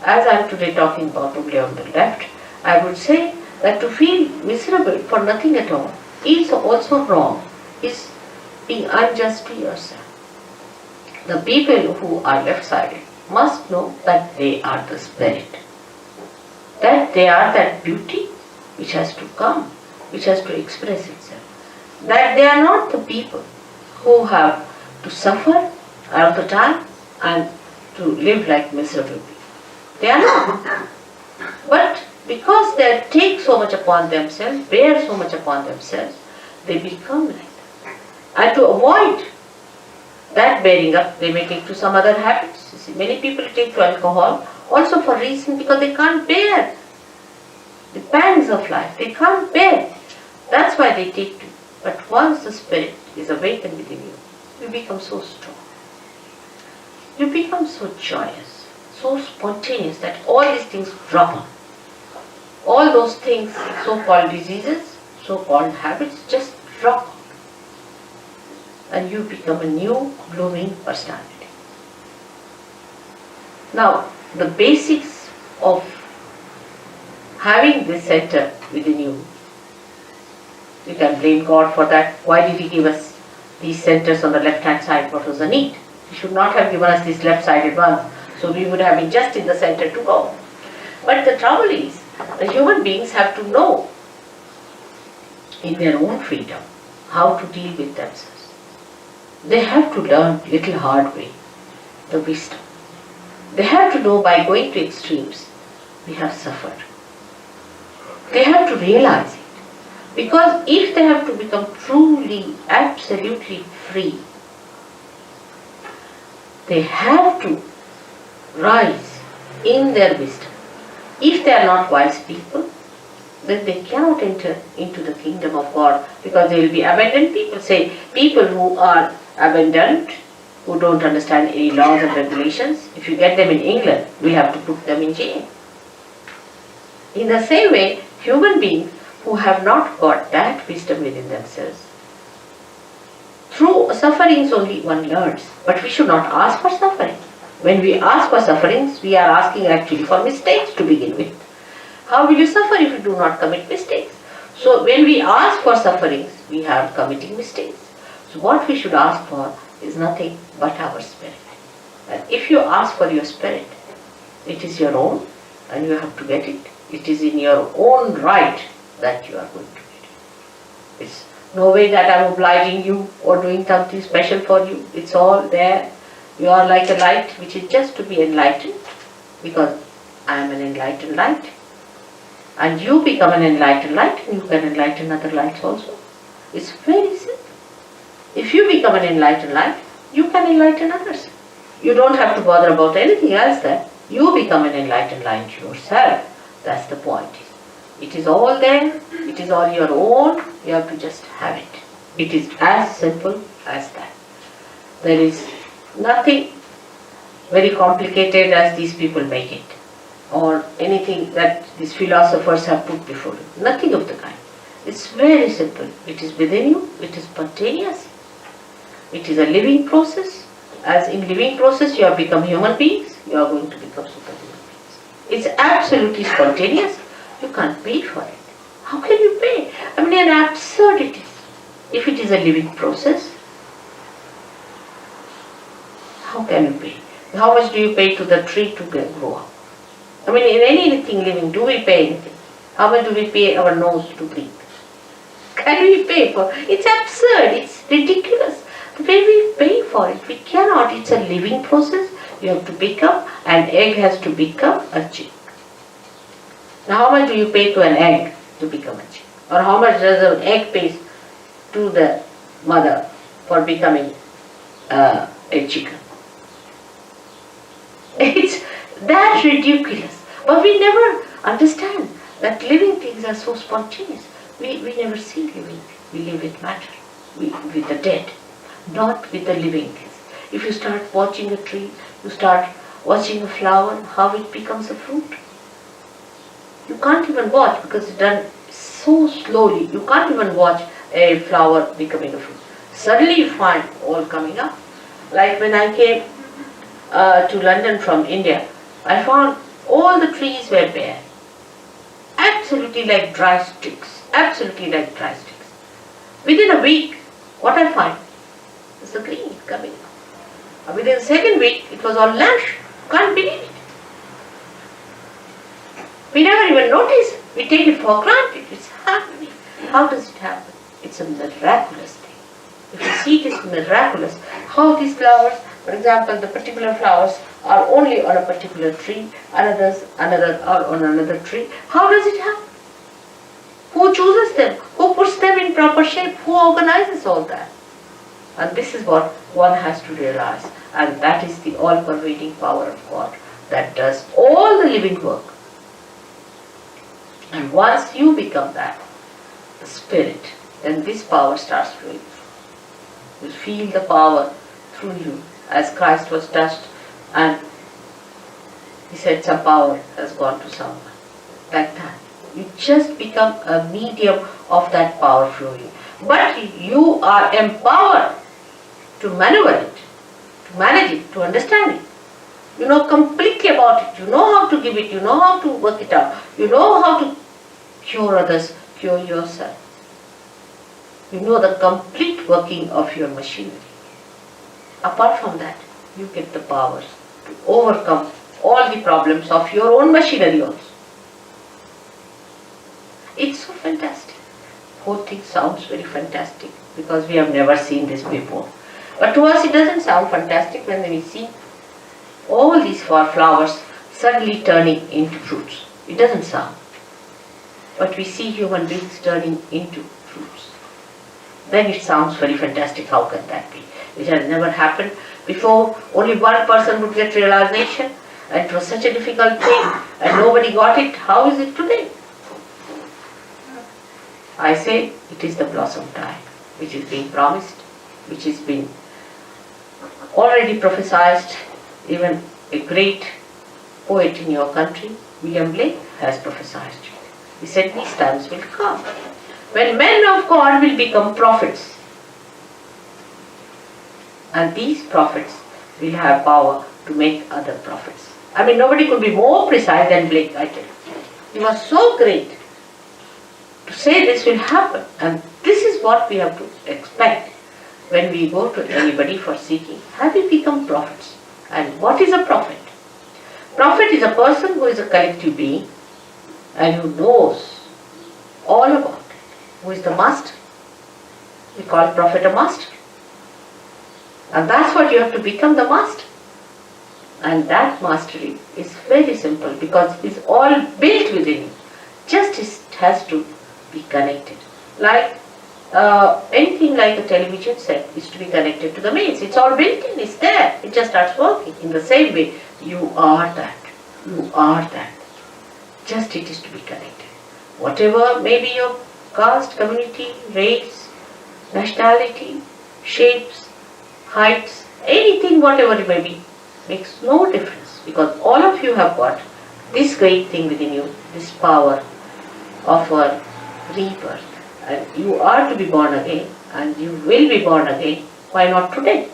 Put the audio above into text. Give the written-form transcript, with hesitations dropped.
as I am today talking about only on the left, I would say that to feel miserable for nothing at all is also wrong, is being unjust to yourself. The people who are left-sided must know that they are the spirit, that they are that beauty which has to come, which has to express itself, that they are not the people who have to suffer all the time and to live like miserable people. They are not. But because they take so much upon themselves, bear so much upon themselves, they become like that. And to avoid that bearing up, they may take to some other habits. You see, many people take to alcohol also for reason because they can't bear the pangs of life. They can't bear. That's why they take to. But once the spirit is awakened within you, you become so strong. You become so joyous, so spontaneous that all these things drop on. All those things, so-called diseases, so-called habits, just drop on. And you become a new, blooming personality. Now, the basics of having this center within you, you can blame God for that. Why did He give us these centers on the left-hand side? What was the need? He should not have given us these left-sided ones, so we would have been just in the center to go. But the trouble is, the human beings have to know in their own freedom how to deal with themselves. They have to learn little hard way, the wisdom. They have to know by going to extremes, we have suffered. They have to realize it. Because if they have to become truly, absolutely free, they have to rise in their wisdom. If they are not wise people, then they cannot enter into the kingdom of God, because they will be abandoned people. Say, people who are abandoned, who don't understand any laws and regulations, if you get them in England, we have to put them in jail. In the same way, human beings who have not got that wisdom within themselves, through sufferings only one learns, but we should not ask for suffering. When we ask for sufferings, we are asking actually for mistakes to begin with. How will you suffer if you do not commit mistakes? So when we ask for sufferings, we are committing mistakes. So what we should ask for is nothing but our spirit. And if you ask for your spirit, it is your own and you have to get it. It is in your own right that you are going to get it. It's no way that I am obliging you or doing something special for you. It's all there. You are like a light which is just to be enlightened, because I am an enlightened light. And you become an enlightened light and you can enlighten other lights also. It's very simple. If you become an enlightened light, you can enlighten others. You don't have to bother about anything else there. You become an enlightened light yourself. That's the point. It is all there. It is all your own. You have to just have it. It is as simple as that. There is nothing very complicated as these people make it, or anything that these philosophers have put before you. Nothing of the kind. It's very simple. It is within you. It is spontaneous. It is a living process. As in living process you have become human beings, you are going to become superhuman beings. It's absolutely spontaneous. You can't pay for it. How can you pay? I mean, an absurdity. If it is a living process, how can you pay? How much do you pay to the tree to grow up? I mean, in anything living, do we pay anything? How much do we pay our nose to breathe? Can we pay for it? It's absurd. It's ridiculous. The way we pay for it, we cannot. It's a living process. You have to become, an egg has to become a chick. Now, how much do you pay to an egg to become a chick? Or how much does an egg pay to the mother for becoming a chicken? It's that ridiculous. But we never understand that living things are so spontaneous. We never see living. We live with matter, with the dead, not with the living things. If you start watching a tree, you start watching a flower, how it becomes a fruit. You can't even watch because it's done so slowly. You can't even watch a flower becoming a fruit. Suddenly you find all coming up. Like when I came to London from India, I found All the trees were bare. Absolutely like dry sticks. Absolutely like dry sticks. Within a week, what I find is the green coming up. Within the second week, it was all lush. Can't believe it. We never even notice. We take it for granted. It's happening. How does it happen? It's a miraculous thing. If you see it is miraculous, how these flowers, for example, the particular flowers are only on a particular tree, another are on another tree. How does it happen? Who chooses them? Who puts them in proper shape? Who organizes all that? And this is what one has to realize. And that is the all-pervading power of God that does all the living work. And once you become that, the spirit, then this power starts flowing. You feel the power through you as Christ was touched and he said some power has gone to someone. Like that. You just become a medium of that power flowing. But you are empowered to maneuver it, to manage it, to understand it. You know completely about it. You know how to give it. You know how to work it out. You know how to cure others, cure yourself. You know the complete working of your machinery. Apart from that, you get the power to overcome all the problems of your own machinery also. It's so fantastic. Whole thing sounds very fantastic because we have never seen this before. But to us it doesn't sound fantastic when we see all these flowers suddenly turning into fruits. It doesn't sound. But we see human beings turning into fruits. Then it sounds very fantastic. How can that be? It has never happened before. Only one person would get realization, and it was such a difficult thing and nobody got it. How is it today? I say it is the blossom time which is being promised, which has been already prophesied. Even a great poet in your country, William Blake, has prophesied it. He said these times will come when men of God will become prophets. And these prophets will have power to make other prophets. I mean, nobody could be more precise than Blake, I tell you. He was so great to say this will happen. And this is what we have to expect when we go to anybody for seeking. Have we become prophets? And what is a prophet? Prophet is a person who is a collective being and who knows all about it. Who is the master? We call prophet a master. And that's what you have to become, the master. And that mastery is very simple because it's all built within you. Just it has to be connected. Like anything like a television set is to be connected to the mains. It's all built in, it's there. It just starts working. In the same way, you are that. You are that. Just it is to be connected. Whatever may be your caste, community, race, nationality, shapes, heights, anything, whatever it may be, makes no difference because all of you have got this great thing within you, this power of a rebirth. And you are to be born again and you will be born again. Why not today?